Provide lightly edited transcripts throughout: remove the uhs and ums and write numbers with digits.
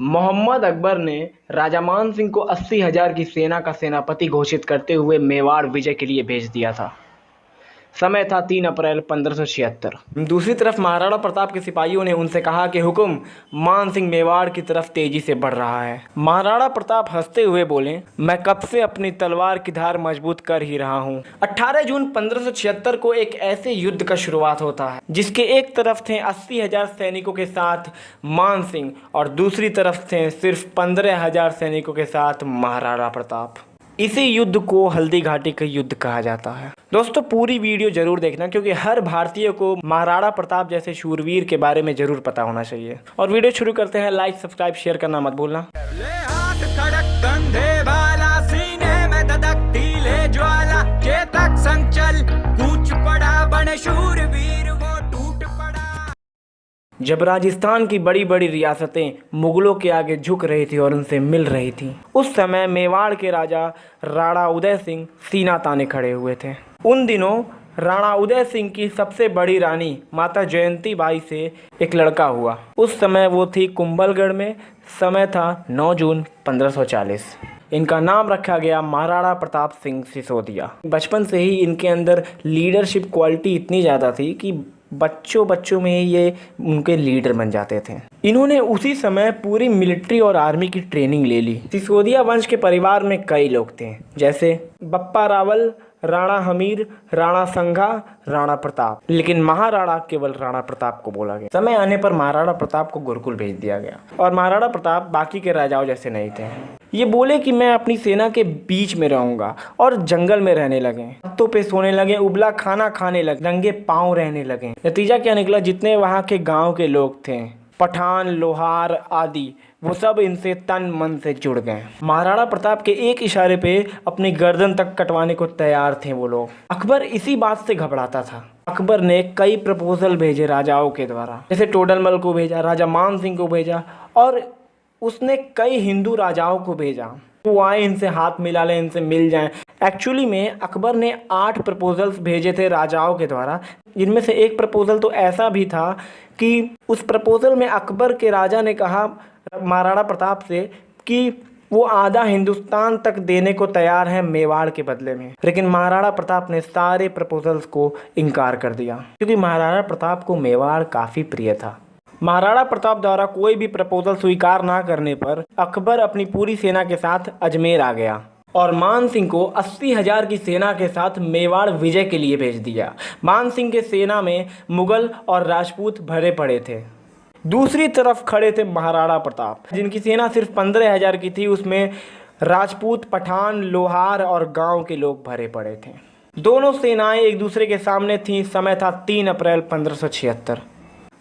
मोहम्मद अकबर ने राजा मान सिंह को 80,000 की सेना का सेनापति घोषित करते हुए मेवाड़ विजय के लिए भेज दिया था। समय था 3 अप्रैल 1576। दूसरी तरफ महाराणा प्रताप के सिपाहियों ने उनसे कहा कि हुक्म, मान सिंह मेवाड़ की तरफ तेजी से बढ़ रहा है। महाराणा प्रताप हंसते हुए बोले, मैं कब से अपनी तलवार की धार मजबूत कर ही रहा हूँ। 18 जून 1576 को एक ऐसे युद्ध का शुरुआत होता है जिसके एक तरफ थे 80,000 सैनिकों के साथ मान सिंह और दूसरी तरफ थे सिर्फ 15,000 सैनिकों के साथ महाराणा प्रताप। इसी युद्ध को हल्दी घाटी का युद्ध कहा जाता है। दोस्तों, पूरी वीडियो जरूर देखना क्योंकि हर भारतीय को महाराणा प्रताप जैसे शूरवीर के बारे में जरूर पता होना चाहिए। और वीडियो शुरू करते हैं। लाइक, सब्सक्राइब, शेयर करना मत भूलना। जब राजस्थान की बड़ी बड़ी रियासतें मुगलों के आगे झुक रही थी और उनसे मिल रही थी, उस समय मेवाड़ के राजा राणा उदय सिंह सीना ताने खड़े हुए थे। उन दिनों राणा उदय सिंह की सबसे बड़ी रानी माता जयंती बाई से एक लड़का हुआ। उस समय वो थी कुंभलगढ़ में। समय था 9 जून 1540। इनका नाम रखा गया महाराणा प्रताप सिंह सिसोदिया। बचपन से ही इनके अंदर लीडरशिप क्वालिटी इतनी ज़्यादा थी कि बच्चों में ही ये उनके लीडर बन जाते थे। इन्होंने उसी समय पूरी मिलिट्री और आर्मी की ट्रेनिंग ले ली। सिसोदिया वंश के परिवार में कई लोग थे, जैसे बप्पा रावल, राणा हमीर, राणा संघा, राणा प्रताप, लेकिन महाराणा केवल राणा प्रताप को बोला गया। समय आने पर महाराणा प्रताप को गुरुकुल भेज दिया गया और महाराणा प्रताप बाकी के राजाओं जैसे नहीं थे। ये बोले कि मैं अपनी सेना के बीच में रहूंगा और जंगल में रहने लगे, पत्तों पे सोने लगे, उबला खाना खाने लगे, नंगे पांव रहने लगे। नतीजा क्या निकला? जितने वहाँ के गांव के लोग थे, पठान, लोहार आदि, वो सब इनसे तन मन से जुड़ गए। महाराणा प्रताप के एक इशारे पे अपनी गर्दन तक कटवाने को तैयार थे वो लोग। अकबर इसी बात से घबराता था। अकबर ने कई प्रपोजल भेजे राजाओं के द्वारा, जैसे टोडरमल को भेजा, राजा मान सिंह को भेजा और उसने कई हिंदू राजाओं को भेजा। वो आए, इनसे हाथ मिला लें, इनसे मिल जाएं। एक्चुअली में अकबर ने 8 प्रपोजल्स भेजे थे राजाओं के द्वारा, जिनमें से एक प्रपोजल तो ऐसा भी था कि उस प्रपोजल में अकबर के राजा ने कहा महाराणा प्रताप से कि वो आधा हिंदुस्तान तक देने को तैयार है मेवाड़ के बदले में। लेकिन महाराणा प्रताप ने सारे प्रपोजल्स को इनकार कर दिया क्योंकि महाराणा प्रताप को मेवाड़ काफ़ी प्रिय था। महाराणा प्रताप द्वारा कोई भी प्रपोजल स्वीकार ना करने पर अकबर अपनी पूरी सेना के साथ अजमेर आ गया और मान सिंह को 80,000 की सेना के साथ मेवाड़ विजय के लिए भेज दिया। मान सिंह के सेना में मुगल और राजपूत भरे पड़े थे। दूसरी तरफ खड़े थे महाराणा प्रताप, जिनकी सेना सिर्फ 15,000 की थी। उसमें राजपूत, पठान, लोहार और गांव के लोग भरे पड़े थे। दोनों सेनाएं एक दूसरे के सामने थीं। समय था 3 अप्रैल 1576।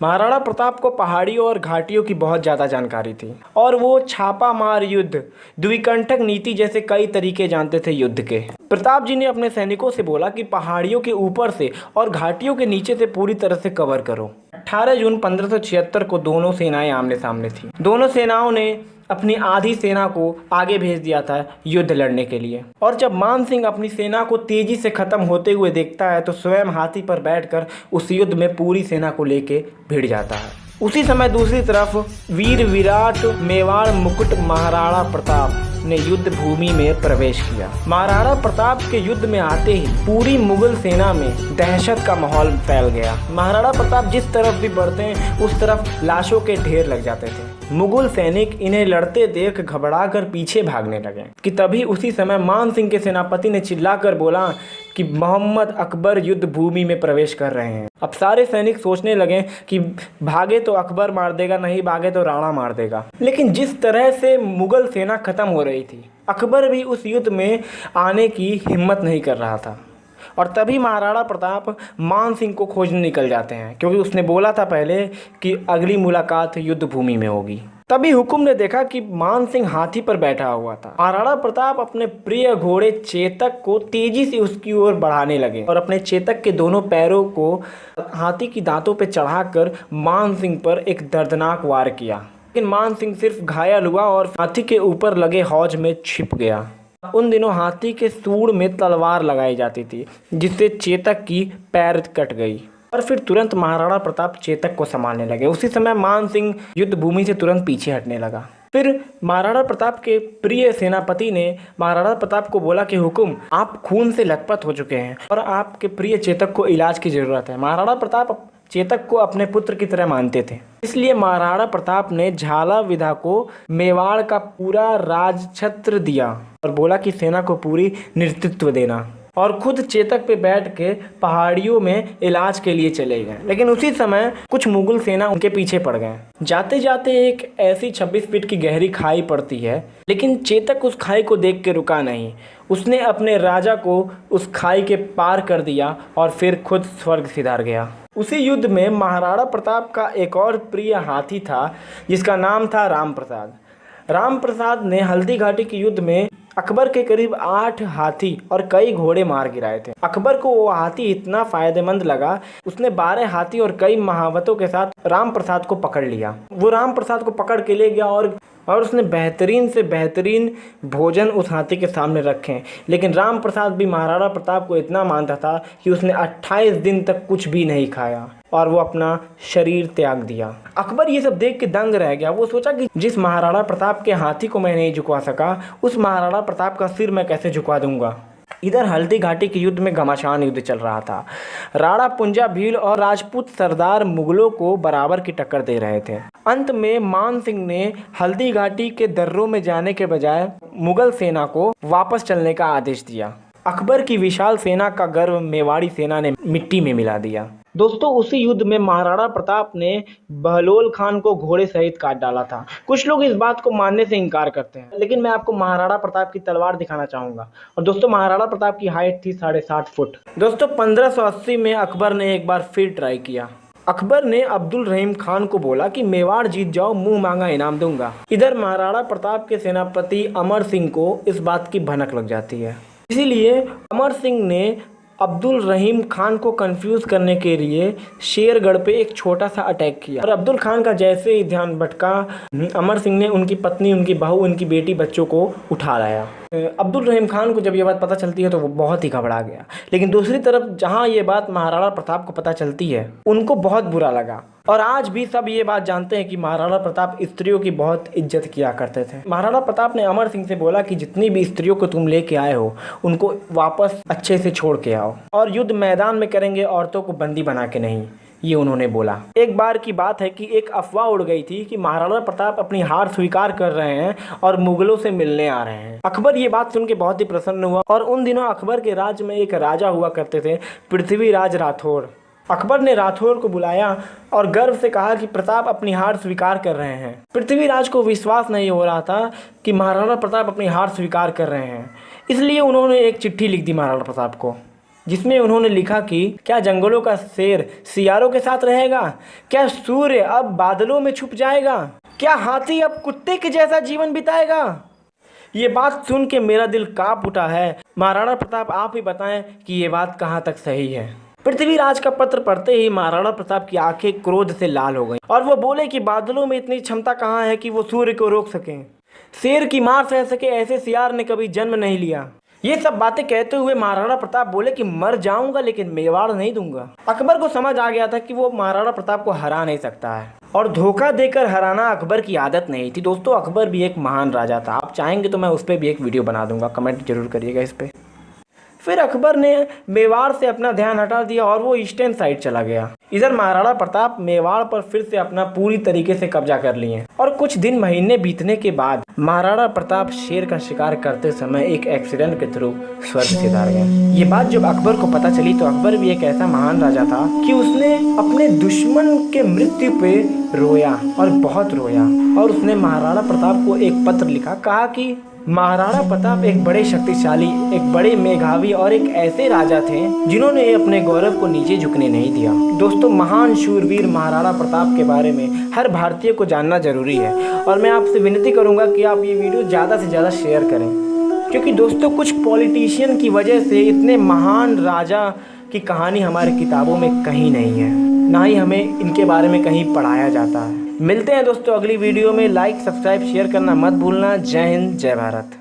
महाराणा प्रताप को पहाड़ियों और घाटियों की बहुत ज़्यादा जानकारी थी और वो छापा मार युद्ध, द्विकंठक नीति जैसे कई तरीके जानते थे युद्ध के। प्रताप जी ने अपने सैनिकों से बोला कि पहाड़ियों के ऊपर से और घाटियों के नीचे से पूरी तरह से कवर करो। 18 जून 1576 को दोनों सेनाएं आमने सामने थी। दोनों सेनाओं ने अपनी आधी सेना को आगे भेज दिया था युद्ध लड़ने के लिए। और जब मान सिंह अपनी सेना को तेजी से खत्म होते हुए देखता है तो स्वयं हाथी पर बैठकर उस युद्ध में पूरी सेना को लेके भिड़ जाता है। उसी समय दूसरी तरफ वीर विराट मेवाड़ मुकुट महाराणा प्रताप ने युद्ध भूमि में प्रवेश किया। महाराणा प्रताप के युद्ध में आते ही पूरी मुगल सेना में दहशत का माहौल फैल गया। महाराणा प्रताप जिस तरफ भी बढ़ते हैं उस तरफ लाशों के ढेर लग जाते थे। मुगल सैनिक इन्हें लड़ते देख घबराकर पीछे भागने लगे कि तभी उसी समय मान सिंह के सेनापति ने चिल्लाकर बोला कि मोहम्मद अकबर युद्ध भूमि में प्रवेश कर रहे हैं। अब सारे सैनिक सोचने लगे कि भागे तो अकबर मार देगा, नहीं भागे तो राणा मार देगा। लेकिन जिस तरह से मुगल सेना खत्म हो रही थी, अकबर भी उस युद्ध में आने की हिम्मत नहीं कर रहा था। और तभी महाराणा प्रताप मान सिंह को खोजने निकल जाते हैं क्योंकि उसने बोला था पहले कि अगली मुलाकात युद्ध भूमि में होगी। तभी हुकुम ने देखा कि मान सिंह हाथी पर बैठा हुआ था। महाराणा प्रताप अपने प्रिय घोड़े चेतक को तेजी से उसकी ओर बढ़ाने लगे और अपने चेतक के दोनों पैरों को हाथी की दांतों पर चढ़ाकर मान सिंह पर एक दर्दनाक वार किया। लेकिन मान सिंह सिर्फ घायल हुआ और हाथी के ऊपर लगे हौज में छिप गया। उन दिनों हाथी के सूंड में तलवार लगाई जाती थी जिससे चेतक की पैर कट गई और फिर तुरंत महाराणा प्रताप चेतक को संभालने लगे। उसी समय मान सिंह युद्ध भूमि से तुरंत पीछे हटने लगा। फिर महाराणा प्रताप के प्रिय सेनापति ने महाराणा प्रताप को बोला कि हुकुम, आप खून से लथपथ हो चुके हैं और आपके प्रिय चेतक को इलाज की जरूरत है। महाराणा प्रताप चेतक को अपने पुत्र की तरह मानते थे, इसलिए महाराणा प्रताप ने झाला विधा को मेवाड़ का पूरा राजछत्र दिया और बोला कि सेना को पूरी नेतृत्व देना, और खुद चेतक पे बैठ के पहाड़ियों में इलाज के लिए चले गए। लेकिन उसी समय कुछ मुगल सेना उनके पीछे पड़ गए। जाते जाते एक ऐसी 26 फीट की गहरी खाई पड़ती है, लेकिन चेतक उस खाई को देख के रुका नहीं। उसने अपने राजा को उस खाई के पार कर दिया और फिर खुद स्वर्ग सिधार गया। उसी युद्ध में महाराणा प्रताप का एक और प्रिय हाथी था जिसका नाम था राम प्रसाद। राम प्रसाद ने हल्दी घाटी के युद्ध में अकबर के करीब 8 हाथी और कई घोड़े मार गिराए थे। अकबर को वो हाथी इतना फायदेमंद लगा, उसने 12 हाथी और कई महावतों के साथ राम प्रसाद को पकड़ लिया। वो राम प्रसाद को पकड़ के ले गया और उसने बेहतरीन से बेहतरीन भोजन उस हाथी के सामने रखे। लेकिन राम प्रसाद भी महाराणा प्रताप को इतना मानता था कि उसने 28 दिन तक कुछ भी नहीं खाया और वो अपना शरीर त्याग दिया। अकबर ये सब देख के दंग रह गया। वो सोचा कि जिस महाराणा प्रताप के हाथी को मैं नहीं झुकवा सका, उस महाराणा प्रताप का सिर मैं कैसे झुकवा दूंगा। इधर हल्दी घाटी के युद्ध में घमासान युद्ध चल रहा था। राणा पुंजा, भील और राजपूत सरदार मुगलों को बराबर की टक्कर दे रहे थे। अंत में मान सिंह ने हल्दी घाटी के दर्रों में जाने के बजाय मुगल सेना को वापस चलने का आदेश दिया। अकबर की विशाल सेना का गर्व मेवाड़ी सेना ने मिट्टी में मिला दिया। दोस्तों, उसी युद्ध में महाराणा प्रताप ने बहलोल खान को घोड़े सहित काट डाला था। कुछ लोग इस बात को मानने से इनकार करते हैं, लेकिन मैं आपको महाराणा प्रताप की तलवार दिखाना चाहूंगा। और दोस्तों, महाराणा प्रताप की हाइट थी 7.5 फुट। दोस्तों, 1580 में अकबर ने एक बार फिर ट्राई किया। अकबर ने अब्दुल रहीम खान को बोला कि मेवाड़ जीत जाओ, मुंह मांगा इनाम दूंगा। इधर महाराणा प्रताप के सेनापति अमर सिंह को इस बात की भनक लग जाती है। इसीलिए अमर सिंह ने अब्दुल रहीम खान को कंफ्यूज करने के लिए शेरगढ़ पे एक छोटा सा अटैक किया। और अब्दुल खान का जैसे ही ध्यान भटका, अमर सिंह ने उनकी पत्नी, उनकी बहू, उनकी बेटी, बच्चों को उठा लाया। अब्दुल रहीम खान को जब ये बात पता चलती है तो वो बहुत ही घबरा गया। लेकिन दूसरी तरफ जहाँ ये बात महाराणा प्रताप को पता चलती है, उनको बहुत बुरा लगा। और आज भी सब ये बात जानते हैं कि महाराणा प्रताप स्त्रियों की बहुत इज्जत किया करते थे। महाराणा प्रताप ने अमर सिंह से बोला कि जितनी भी स्त्रियों को तुम लेके आए हो, उनको वापस अच्छे से छोड़ के आओ और युद्ध मैदान में करेंगे, औरतों को बंदी बना के नहीं, ये उन्होंने बोला। एक बार की बात है कि एक अफवाह उड़ गई थी कि महाराणा प्रताप अपनी हार स्वीकार कर रहे हैं और मुगलों से मिलने आ रहे हैं। अकबर ये बात सुन के बहुत ही प्रसन्न हुआ और उन दिनों अकबर के राज्य में एक राजा हुआ करते थे, पृथ्वीराज राठौड़। अकबर ने राठौड़ को बुलाया और गर्व से कहा कि प्रताप अपनी हार स्वीकार कर रहे हैं। पृथ्वीराज को विश्वास नहीं हो रहा था कि महाराणा प्रताप अपनी हार स्वीकार कर रहे हैं, इसलिए उन्होंने एक चिट्ठी लिख दी महाराणा प्रताप को, जिसमें उन्होंने लिखा कि क्या जंगलों का शेर सियारों के साथ रहेगा? क्या सूर्य अब बादलों में छुप जाएगा? क्या हाथी अब कुत्ते के जैसा जीवन बिताएगा? ये बात सुन के मेरा दिल कांप उठा है। महाराणा प्रताप, आप ही बताएं कि ये बात कहाँ तक सही है। पृथ्वीराज का पत्र पढ़ते ही महाराणा प्रताप की आंखें क्रोध से लाल हो गईं और वो बोले कि बादलों में इतनी क्षमता कहाँ है कि वो सूर्य को रोक सकें। शेर की मार सह सके ऐसे सियार ने कभी जन्म नहीं लिया। ये सब बातें कहते हुए महाराणा प्रताप बोले कि मर जाऊंगा लेकिन मेवाड़ नहीं दूंगा। अकबर को समझ आ गया था कि वो महाराणा प्रताप को हरा नहीं सकता है और धोखा देकर हराना अकबर की आदत नहीं थी। दोस्तों, अकबर भी एक महान राजा था। आप चाहेंगे तो मैं उस पर भी एक वीडियो बना दूंगा, कमेंट जरूर करिएगा इस पर। फिर अकबर ने मेवाड़ से अपना ध्यान हटा दिया और वो ईस्टर्न साइड चला गया। इधर महाराणा प्रताप मेवाड़ पर फिर से अपना पूरी तरीके से कब्जा कर लिए और कुछ दिन महीने बीतने के बाद महाराणा प्रताप शेर का शिकार करते समय एक एक्सीडेंट के थ्रू स्वर्ग सिधार गए। ये बात जब अकबर को पता चली तो अकबर भी एक ऐसा महान राजा था कि उसने अपने दुश्मन के मृत्यु पे रोया और बहुत रोया और उसने महाराणा प्रताप को एक पत्र लिखा। कहा कि महाराणा प्रताप एक बड़े शक्तिशाली, एक बड़े मेधावी और एक ऐसे राजा थे जिन्होंने अपने गौरव को नीचे झुकने नहीं दिया। दोस्तों, महान शूरवीर महाराणा प्रताप के बारे में हर भारतीय को जानना जरूरी है और मैं आपसे विनती करूंगा कि आप ये वीडियो ज़्यादा से ज़्यादा शेयर करें, क्योंकि दोस्तों कुछ पॉलिटिशियन की वजह से इतने महान राजा की कहानी हमारी किताबों में कहीं नहीं है, ना ही हमें इनके बारे में कहीं पढ़ाया जाता है। मिलते हैं दोस्तों अगली वीडियो में। लाइक, सब्सक्राइब, शेयर करना मत भूलना। जय हिंद, जय भारत।